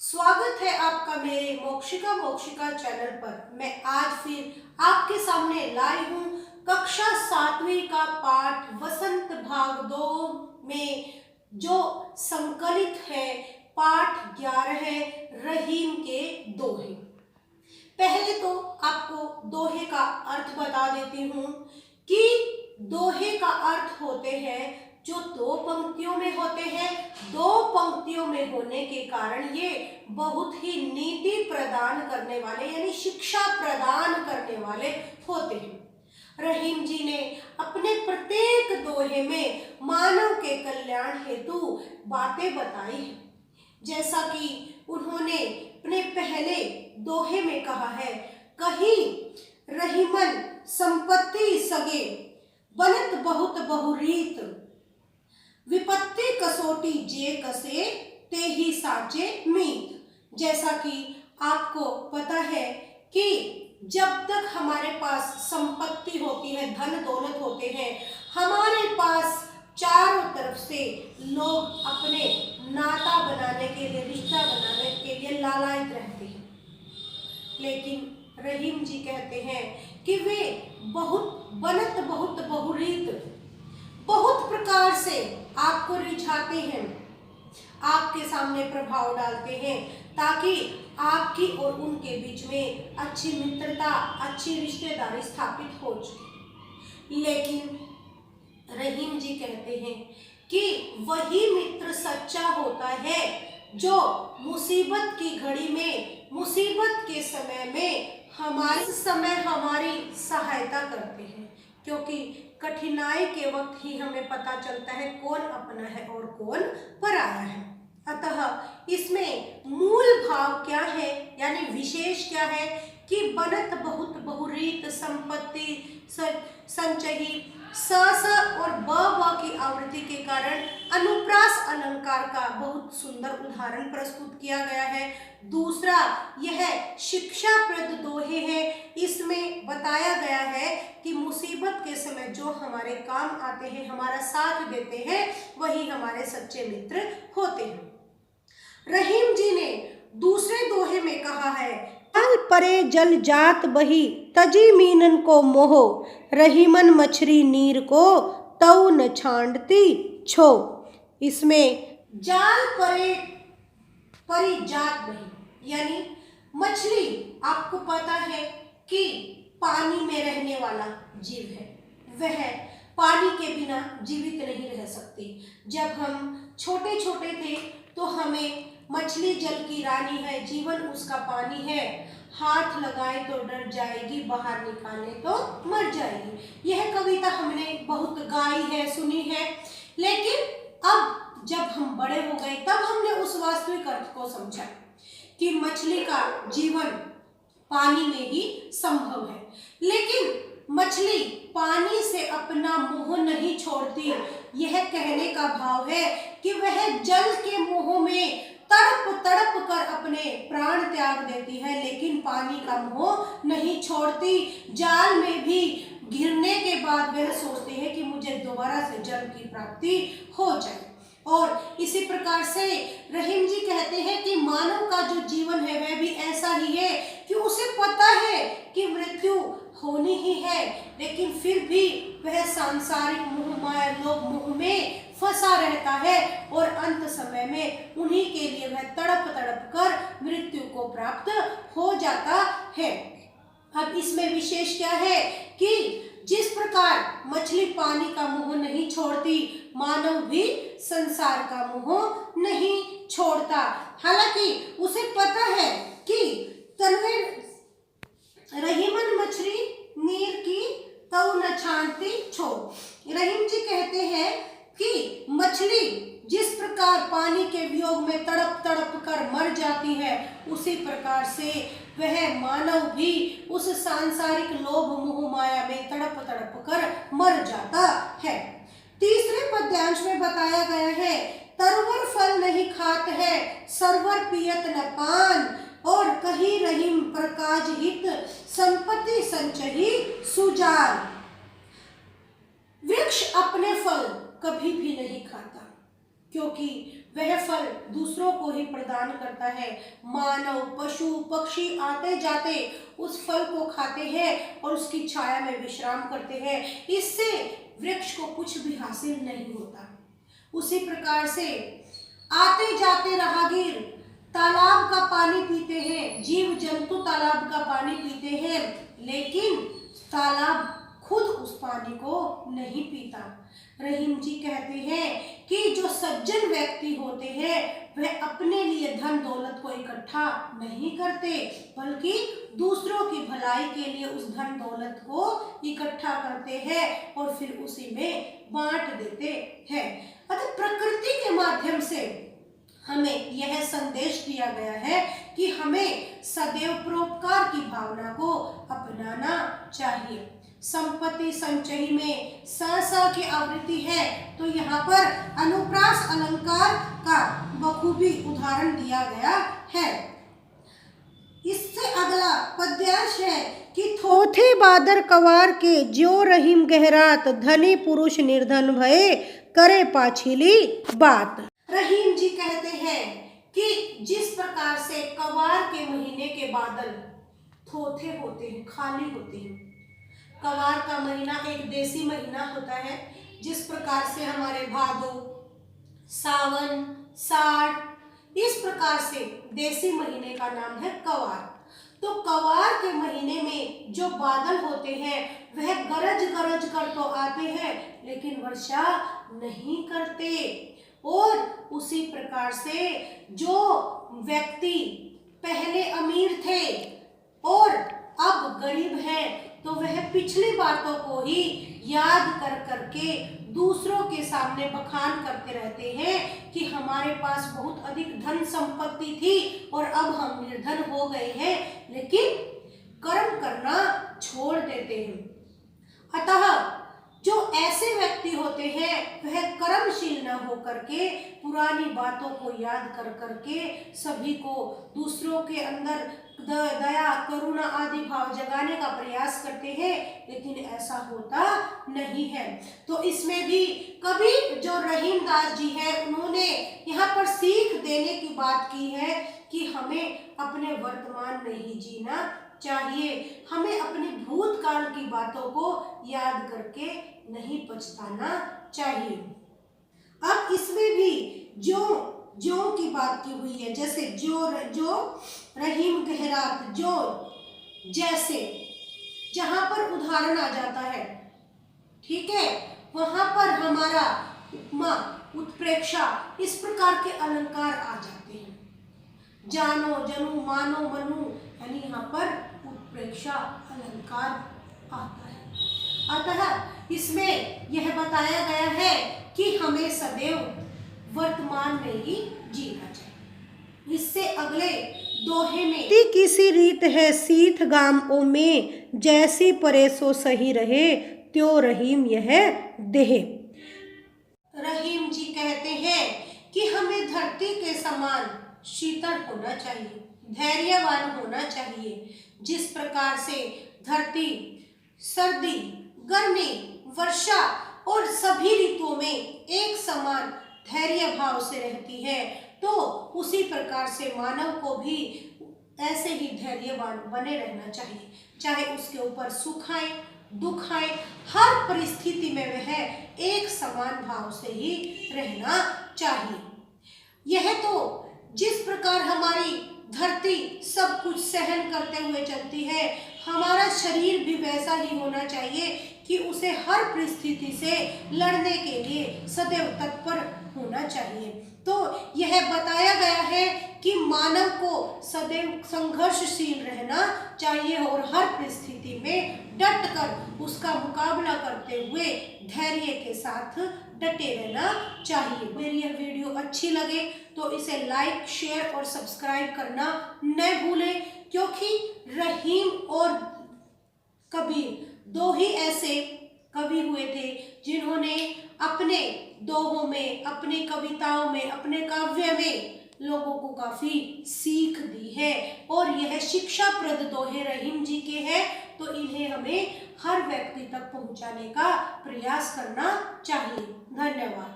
स्वागत है आपका मेरे मोक्षिका चैनल पर। मैं आज फिर आपके सामने लाई हूँ कक्षा 7वीं का पाठ वसंत भाग 2 में जो संकलित है पाठ 11 है रहीम के दोहे। पहले तो आपको दोहे का अर्थ बता देती हूँ कि दोहे का अर्थ होते हैं जो दो पंक्तियों में होते हैं। दो पंक्तियों में होने के कारण ये बहुत ही नीति प्रदान करने वाले यानी शिक्षा प्रदान करने वाले होते हैं। रहीम जी ने अपने प्रत्येक दोहे में मानव के कल्याण हेतु बातें बताई हैं। जैसा कि उन्होंने अपने पहले दोहे में कहा है, कहीं रहीमन संपत्ति सगे बनत बहुत बहुरीत, विपत्ति कसोटी जे कसे ते ही साचे मीत। जैसा कि आपको पता है कि जब तक हमारे पास संपत्ति होती है, धन दौलत होते हैं, हमारे पास चारों तरफ से लोग अपने नाता बनाने के लिए, रिश्ता बनाने के लिए लालायित रहते हैं। लेकिन रहीम जी कहते हैं कि वे बहुत बनत बहुत बहुरीत, बहुत प्रकार से आपको रिझाते हैं, आपके सामने प्रभाव डालते हैं ताकि आपकी और उनके बीच में अच्छी मित्रता, अच्छी रिश्तेदारी स्थापित हो सके। लेकिन रहीम जी कहते हैं कि वही मित्र सच्चा होता है जो मुसीबत की घड़ी में, मुसीबत के समय में हमारी सहायता करते हैं, क्योंकि कठिनाई के वक्त ही हमें पता चलता है कौन अपना है और कौन पराया है। अतः इसमें मूल भाव क्या है यानी विशेष क्या है कि बनत बहुत बहुरीत, संपत्ति संचयी, स और ब की आवृत्ति के कारण अनुप्रास अलंकार का बहुत सुंदर उदाहरण प्रस्तुत किया गया है। दूसरा, यह शिक्षाप्रद दोहे है। इसमें बताया गया है कि मुसीबत के समय जो हमारे काम आते हैं, हमारा साथ देते हैं, वही हमारे सच्चे मित्र होते हैं। रहीम जी ने दूसरे दोहे में कहा है, जल परे जल जात बही तजी मीनन को मोहो, रहीमन मछली नीर को तऊ न छांडती छो। इसमें जाल परे परी जात बही यानी मछली, आपको पता है कि पानी में रहने वाला जीव है, वह पानी के बिना जीवित नहीं रह सकती। जब हम छोटे छोटे थे तो हमें मछली जल की रानी है, जीवन उसका पानी है, हाथ लगाए तो डर जाएगी, बाहर निकाले तो मर जाएगी। यह कविता हमने बहुत गाई है, सुनी है। लेकिन अब जब हम बड़े हो गए तब हमने उस वास्तविक अर्थ को समझा कि मछली का जीवन पानी में ही संभव है। लेकिन मछली पानी से अपना मोह नहीं छोड़ती। यह कहने का भाव है कि वह जल के मोह में तड़प तड़प कर अपने प्राण त्याग देती है, लेकिन पानी का मोह नहीं छोड़ती। जाल में भी गिरने के बाद वह सोचते हैं कि मुझे दोबारा से जल की प्राप्ति हो जाए। और इसी प्रकार से रहीम जी कहते हैं कि मानव का जो जीवन है वह भी ऐसा ही है कि उसे पता है कि मृत्यु होनी ही है, लेकिन फिर भी वह सांसारिक मोह माया लोभ मोह में फंसा रहता है और अंत समय में उन्हीं के लिए वह तड़प तड़प कर मृत्यु को प्राप्त हो जाता है। अब इसमें विशेष क्या है कि जिस प्रकार मछली पानी का मोह नहीं छोड़ती, मानव भी संसार का मोह नहीं छोड़ता। हालांकि उसे पता है कि तनवे रहीमन मछली नीर की तऊ न छांटती छो। रहीम जी कहते हैं कि मछली जिस प्रकार पानी के वियोग में तड़प तड़प कर मर जाती है, उसी प्रकार से वह मानव भी उस सांसारिक लोभ मोह माया में तड़प तड़प कर मर जाता है। तीसरे पद्यांश में बताया गया है, तरवर फल नहीं खात है सरवर पियत न पान, और कही रहीम प्रकाश हित संपत्ति संचही सुजान। वृक्ष अपने फल कभी भी नहीं खाता, क्योंकि वह फल दूसरों को ही प्रदान करता है। मानव, पशु, पक्षी आते जाते उस फल को खाते हैं और उसकी छाया में विश्राम करते हैं। इससे वृक्ष को कुछ भी हासिल नहीं होता। उसी प्रकार से आते जाते राहगीर तालाब का पानी पीते हैं, जीव जंतु तालाब का पानी पीते हैं, लेकिन तालाब खुद उस पानी को नहीं पीता। रहीम जी कहते हैं कि जो सज्जन व्यक्ति होते हैं वह अपने लिए धन दौलत को इकट्ठा नहीं करते, बल्कि दूसरों की भलाई के लिए उस धन दौलत को इकट्ठा करते हैं और फिर उसी में बांट देते हैं। अतः प्रकृति के माध्यम से हमें यह संदेश दिया गया है कि हमें सदैव परोपकार की भावना को अपनाना चाहिए। संपत्ति संचयी में स की आवृत्ति है, तो यहाँ पर अनुप्रास अलंकार का बखूबी उदाहरण दिया गया है। इससे अगला पद्यांश है कि थोथे बादर कवार के ज्यो रहीम गहरात, धनी पुरुष निर्धन भये करे पाछिली बात। रहीम जी कहते हैं कि जिस प्रकार से कवार के महीने के बादल थोथे होते हैं, खाली होते हैं, कवार का महीना एक देसी महीना होता है, जिस प्रकार से हमारे भादो, सावन, साठ, इस प्रकार से देसी महीने का नाम है कवार। तो कवार के महीने में जो बादल होते हैं वह गरज गरज कर तो आते हैं लेकिन वर्षा नहीं करते। और उसी प्रकार से जो व्यक्ति पहले अमीर थे और अब गरीब है, तो वह पिछली बातों को ही याद कर करके दूसरों के सामने बखान करते रहते हैं कि हमारे पास बहुत अधिक धन संपत्ति थी और अब हम निर्धन हो गए हैं, लेकिन कर्म करना छोड़ देते हैं। अतः जो ऐसे व्यक्ति होते हैं वह कर्मशील न होकर के पुरानी बातों को याद कर करके सभी को दूसरों के अंदर दया, करुणा आदि भाव जगाने का प्रयास करते हैं, लेकिन ऐसा होता नहीं है। तो इसमें भी कवि जो रहीम दास जी है उन्होंने यहाँ पर सीख देने की बात की है कि हमें अपने वर्तमान में ही जीना चाहिए, हमें अपने भूतकाल की बातों को याद करके नहीं पछताना चाहिए। अब इसमें भी जो की बात की हुई है, जैसे जो रहीम गहरात, जो जैसे जहां पर उदाहरण आ जाता है, ठीक है, वहां पर हमारा उपमा, उत्प्रेक्षा, इस प्रकार के अलंकार आ जाते हैं। जानो, जनु, मानो, मनु, यानी यहाँ पर उत्प्रेक्षा अलंकार आता है। अतः इसमें यह बताया गया है कि हमें सदैव वर्तमान में ही जीना चाहिए। इससे अगले दोहे में किसी रीत है सीथ गाम ओ में, जैसी परे सो सही रहे, त्यो रहीम यह देह। रहीम जी कहते हैं कि हमें धरती के समान शीतल होना चाहिए, धैर्यवान होना चाहिए। जिस प्रकार से धरती सर्दी, गर्मी, वर्षा और सभी ऋतुओं में एक समान धैर्य भाव से रहती है, तो उसी प्रकार से मानव को भी ऐसे ही धैर्यवान बने रहना चाहिए। चाहे उसके ऊपर सुख आए, दुख आए, हर परिस्थिति में वह एक समान भाव से ही रहना चाहिए। यह तो जिस प्रकार हमारी धरती सब कुछ सहन करते हुए चलती है, हमारा शरीर भी वैसा ही होना चाहिए कि उसे हर परिस्थिति से लड़ने के लिए सदैव तत्पर होना चाहिए। तो यह बताया गया है कि मानव को सदैव संघर्षशील रहना चाहिए और हर परिस्थिति में डट कर उसका मुकाबला करते हुए धैर्य के साथ डटे रहना चाहिए। मेरी यह वीडियो अच्छी लगे तो इसे लाइक, शेयर और सब्सक्राइब करना न भूलें, क्योंकि रहीम और कबीर दो ही ऐसे कवि हुए थे जिन्होंने अपने दोहों में, अपनी कविताओं में, अपने काव्य में लोगों को काफी सीख दी है। और यह शिक्षाप्रद दोहे रहीम जी के हैं, तो इन्हें हमें हर व्यक्ति तक पहुंचाने का प्रयास करना चाहिए। धन्यवाद।